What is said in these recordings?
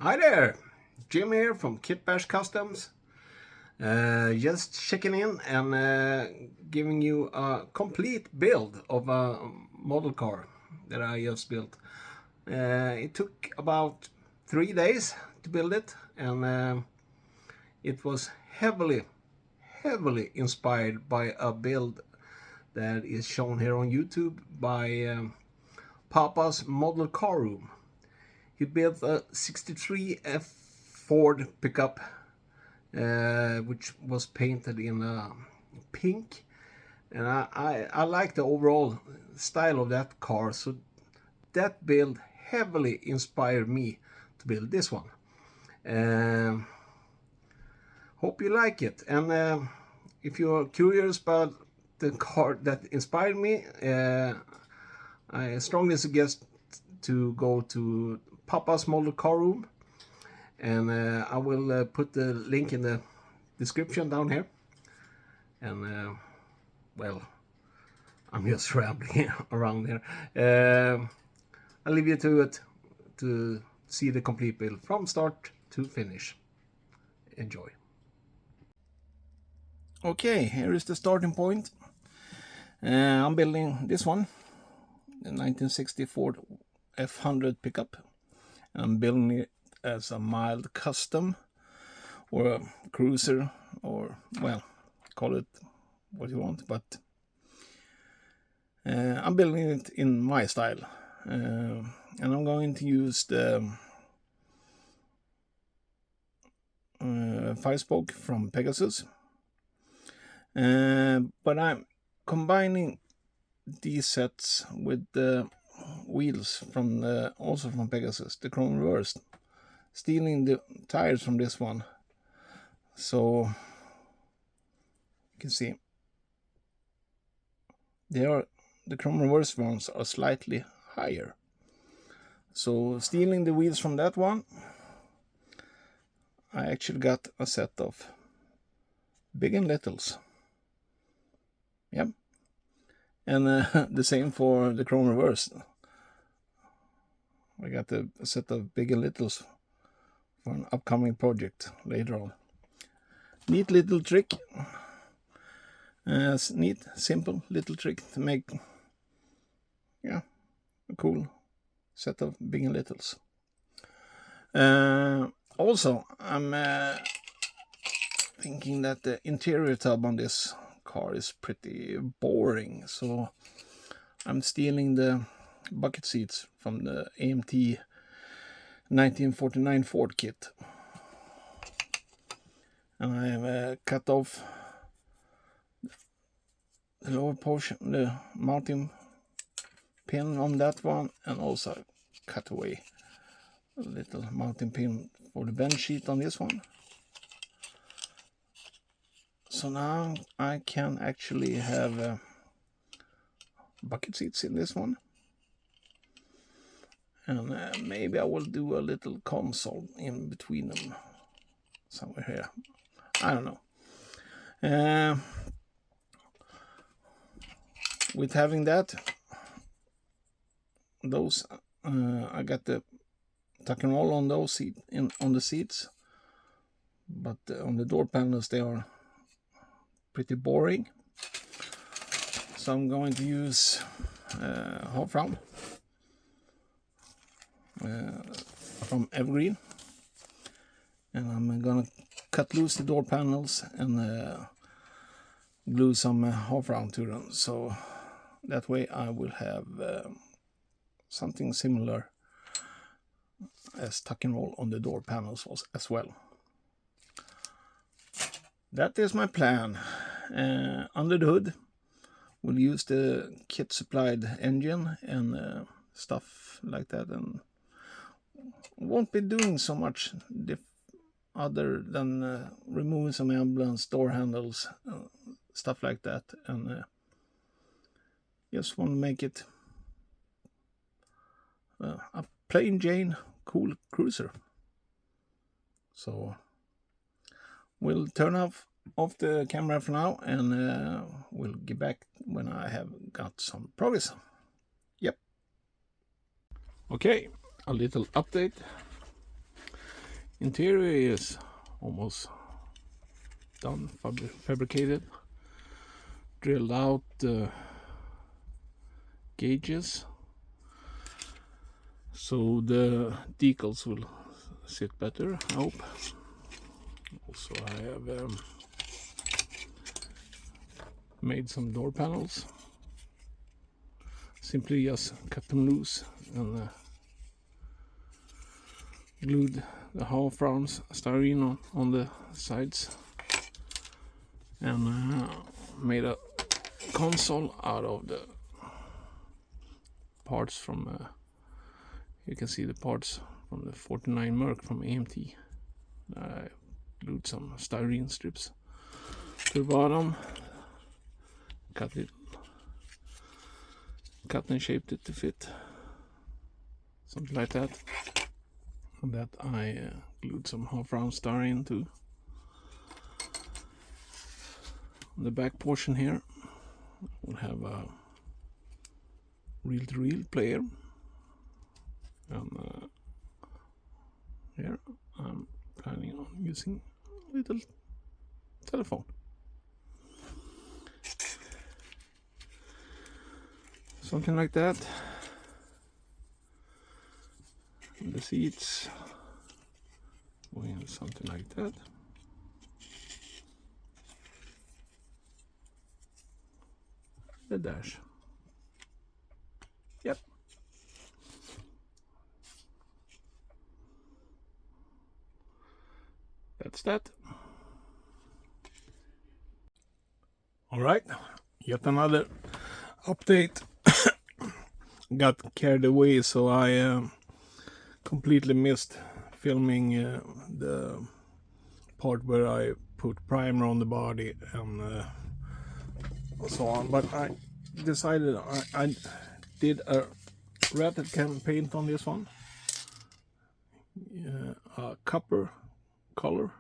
Hi there, Jim here from Kitbash Customs. Just checking in and giving you a complete build of a model car that I just built. It took about 3 days to build it, and it was heavily inspired by a build that is shown here on YouTube by Papa's Model Car Room. He built a 63 Ford pickup, which was painted in pink, and I like the overall style of that car, so that build heavily inspired me to build this one. Hope you like it, and if you're curious about the car that inspired me, I strongly suggest to go to Papa's Model Car Room, and I will put the link in the description down here. And well, I'm just rambling around here. I'll leave you to it to see the complete build from start to finish. Enjoy. Okay, here is the starting point. I'm building this one, the 1960 Ford F100 pickup. I'm building it as a mild custom or a cruiser, or well, call it what you want, but I'm building it in my style, and I'm going to use the 5-spoke from Pegasus, but I'm combining these sets with the wheels from also from Pegasus, the chrome reversed, stealing the tires from this one, so you can see the chrome reverse ones are slightly higher, so stealing the wheels from that one, I actually got a set of big and littles. Yep. And the same for the chrome reverse. I got a set of big and littles for an upcoming project later on. Neat little trick. Neat, simple little trick to make, yeah, a cool set of big and littles. Also, I'm thinking that the interior tub on this car is pretty boring, so I'm stealing the bucket seats from the AMT 1949 Ford kit, and I've cut off the lower portion, the mounting pin on that one, and also cut away a little mounting pin for the bench sheet on this one. So now I can actually have bucket seats in this one, and maybe I will do a little console in between them somewhere here. I don't know. With having that, those I got the tuck and roll on those on the seats, but on the door panels they are pretty boring. So I'm going to use half round from Evergreen, and I'm gonna cut loose the door panels and glue some half round to them, so that way I will have something similar as tuck and roll on the door panels as well. That is my plan. Under the hood we'll use the kit supplied engine and stuff like that, and won't be doing so much other than removing some emblems, door handles, stuff like that, and just want to make it a plain Jane cool cruiser. So we'll turn off the camera for now, and we'll get back when I have got some progress. Yep. Okay, a little update. Interior is almost done, fabricated. Drilled out the gauges so the decals will sit better, I hope. Also I have made some door panels. Simply just cut them loose and glued the half round styrene on the sides, and made a console out of the parts from you can see the parts from the 49 Merc from AMT. I glued some styrene strips to the bottom, cut and shaped it to fit, something like that. And that I glued some half round styrene to. On the back portion here we'll have a reel-to-reel player, and here I'm planning on using a little telephone. Something like that. And the seats going something like that. The dash. Yep. That's that. All right, yet another update. Got carried away, so I completely missed filming the part where I put primer on the body and so on. But I decided I did a ratted can paint on this one, a copper color,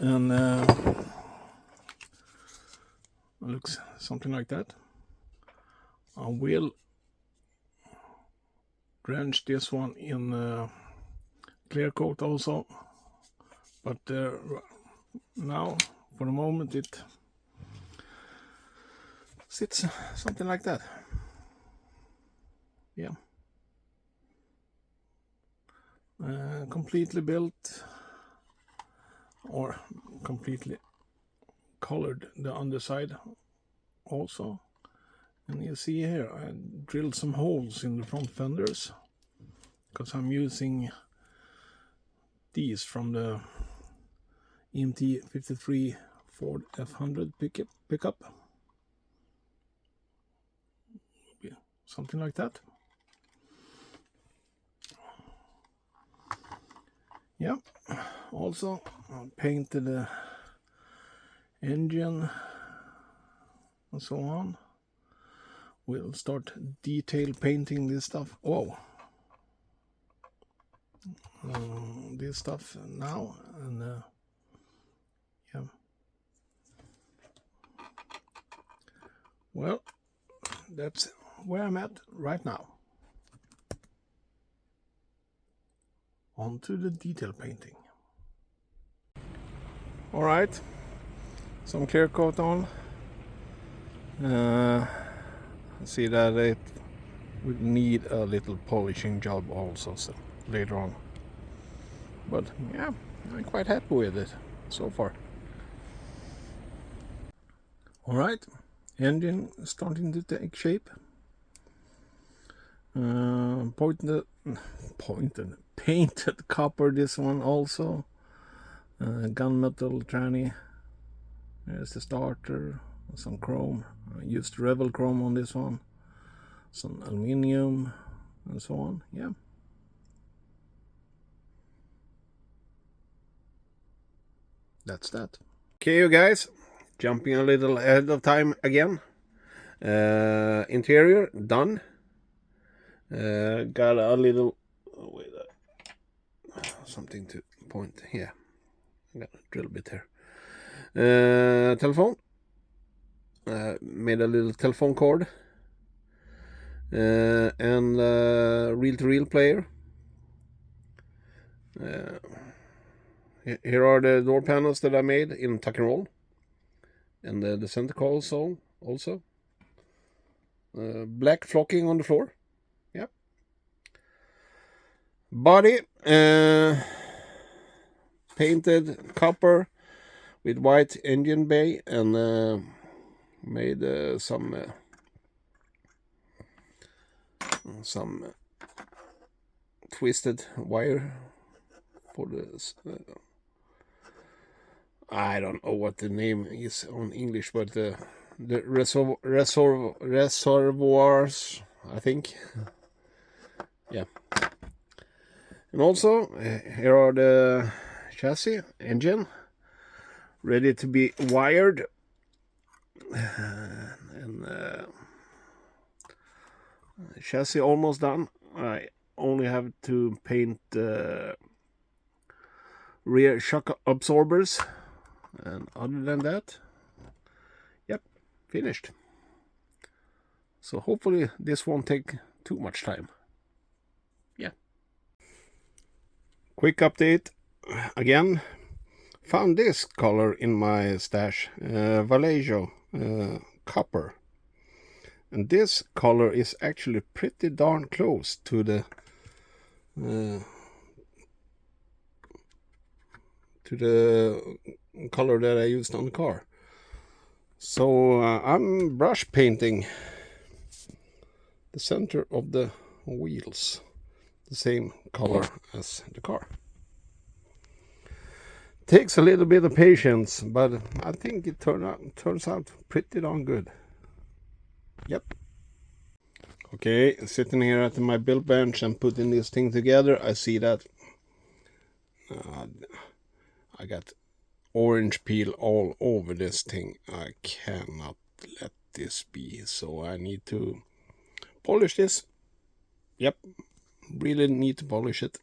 and looks something like that. I will drench this one in clear coat also, but now for the moment it sits something like that. Yeah, completely built, or completely colored the underside also. And you see here I drilled some holes in the front fenders because I'm using these from the AMT 53 Ford F100 pickup. Yeah, something like that. Yeah, also I painted the engine and so on. We'll start detail painting this stuff. Oh, this stuff now, and yeah. Well, that's where I'm at right now. On to the detail painting. All right, some clear coat on. See that it would need a little polishing job also, so later on. But yeah, I'm quite happy with it so far. All right, engine starting to take shape. Painted copper this one also. Gunmetal tranny. There's the starter. Some chrome. I used Revel chrome on this one. Some aluminium and so on. Yeah. That's that. Okay, you guys, jumping a little ahead of time again. Interior done. Got a little something to point here. Got a drill bit here. Telephone. Made a little telephone cord. And reel-to-reel player. Here are the door panels that I made in tuck and roll, and the center console also. Black flocking on the floor. Yep. Body painted copper with white engine bay, and made some twisted wire for this. I don't know what the name is on English, but the reservoirs, I think. Yeah. And also, here are the chassis, engine, ready to be wired. And chassis almost done. I only have to paint rear shock absorbers. And other than that, yep, finished. So hopefully this won't take too much time. Yeah. Quick update again. Found this color in my stash, Vallejo copper. And this color is actually pretty darn close to the color that I used on the car. So I'm brush painting the center of the wheels the same color as the car. Takes a little bit of patience, but I think it turns out pretty darn good. Yep. Okay, sitting here at my build bench and putting this thing together, I see that I got orange peel all over this thing. I cannot let this be, so I need to polish this. Yep, really need to polish it.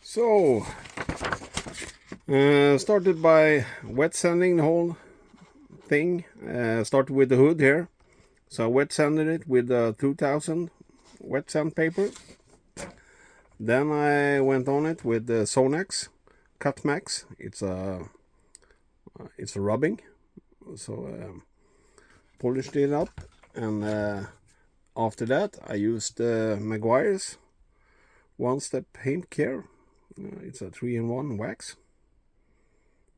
So, started by wet sanding the whole thing. Started with the hood here. So I wet sanded it with 2000 wet sandpaper. Then I went on it with the Sonax Cut Max. It's a rubbing. So polished it up, and after that I used Maguire's One Step Paint Care. It's a 3-in-1 wax.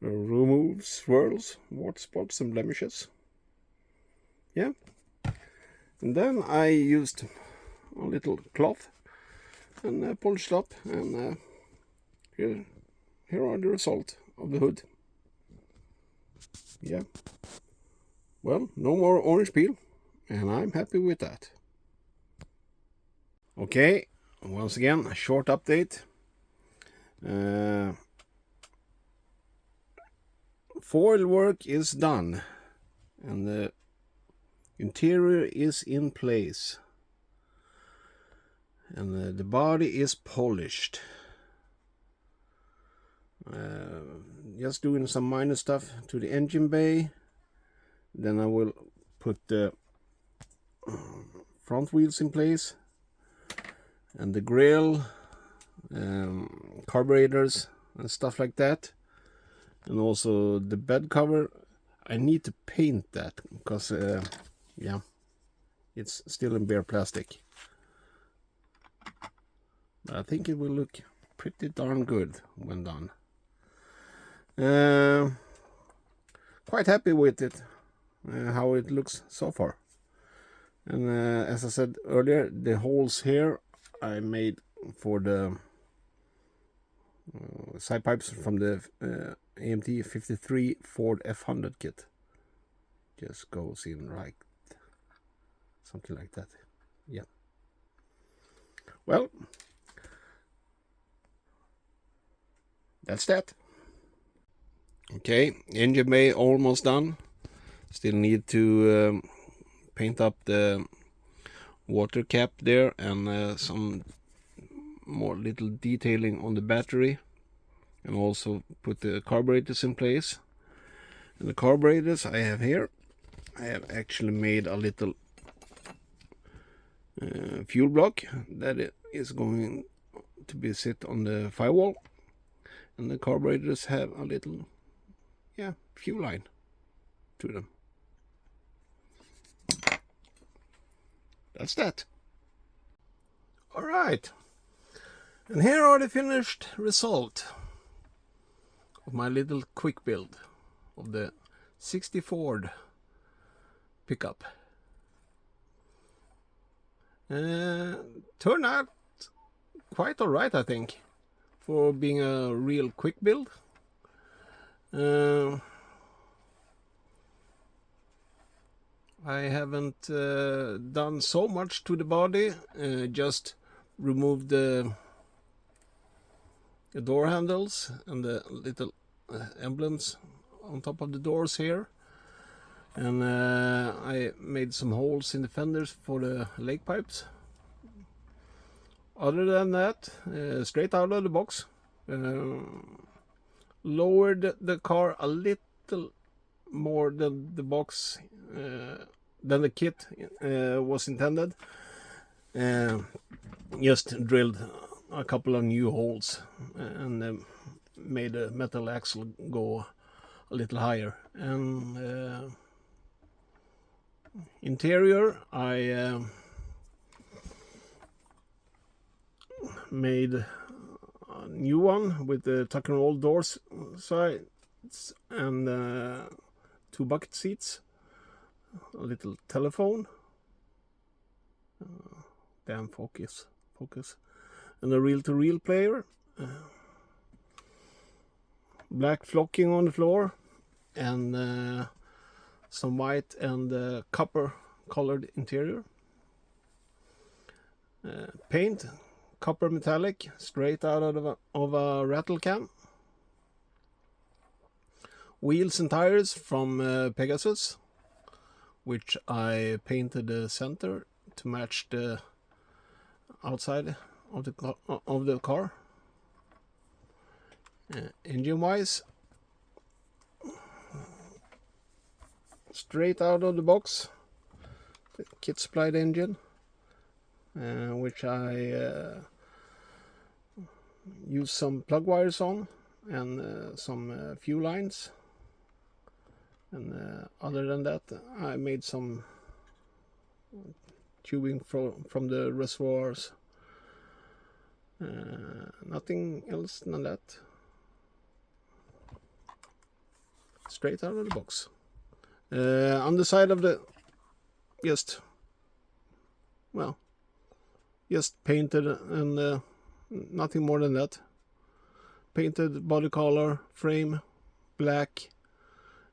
Removes swirls, wart spots and blemishes. Yeah. And then I used a little cloth and polished up, and here are the result of the hood. Yeah. Well, no more orange peel, and I'm happy with that. Okay, once again, a short update. Foil work is done, and the interior is in place, and the body is polished. Just doing some minor stuff to the engine bay. Then I will put the front wheels in place, and the grille, carburetors and stuff like that, and also the bed cover. I need to paint that because yeah, it's still in bare plastic, but I think it will look pretty darn good when done. Quite happy with it, how it looks so far. And as I said earlier, the holes here I made for the side pipes from the AMT 53 Ford F100 kit. Just goes in right, something like that. Yeah. Well, that's that. Okay, engine bay almost done. Still need to paint up the water cap there, and some more little detailing on the battery, and also put the carburetors in place. And the carburetors I have here, I have actually made a little fuel block that is going to be sit on the firewall, and the carburetors have a little, yeah, fuel line to them. That's that. All right, and here are the finished result of my little quick build of the 60 Ford pickup. Turned out quite alright, I think, for being a real quick build. I haven't done so much to the body, just removed the door handles and the little emblems on top of the doors here, and I made some holes in the fenders for the lake pipes. Other than that, straight out of the box, lowered the car a little more than the box, than the kit was intended. Just drilled a couple of new holes and made the metal axle go a little higher. And interior, I made a new one with the tuck and roll doors sides and 2 bucket seats, a little telephone, damn focus, and a reel-to-reel player, black flocking on the floor, and some white and copper colored interior. Paint, copper metallic, straight out of a rattle can. Wheels and tires from Pegasus, which I painted the center to match the outside of the car. Engine wise, straight out of the box, the kit supplied engine, which I used some plug wires on and some fuel lines. And other than that, I made some tubing from the reservoirs. Nothing else than that. Straight out of the box. On the side of the, just painted and nothing more than that. Painted body color, frame, black.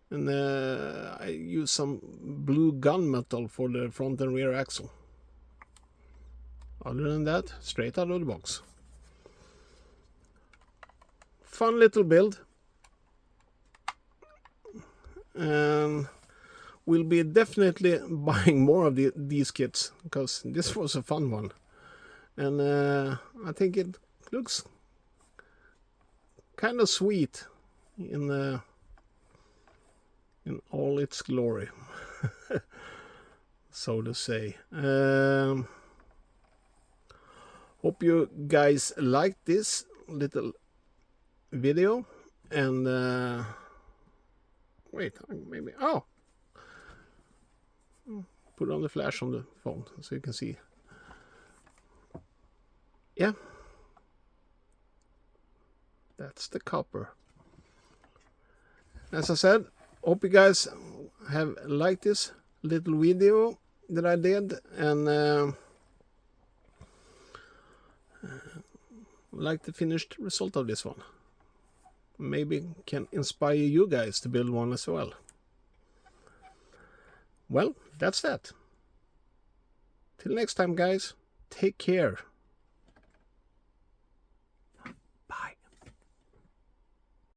And I used some blue gunmetal for the front and rear axle. Other than that, straight out of the box. Fun little build. And we'll be definitely buying more of these kits, because this was a fun one. And I think it looks kind of sweet in all its glory, so to say. Hope you guys liked this little video, and wait, maybe, put on the flash on the phone so you can see. Yeah, that's the copper. As I said, hope you guys have liked this little video that I did, and like the finished result of this one. Maybe can inspire you guys to build one as well. Well, that's that. Till next time, guys, take care.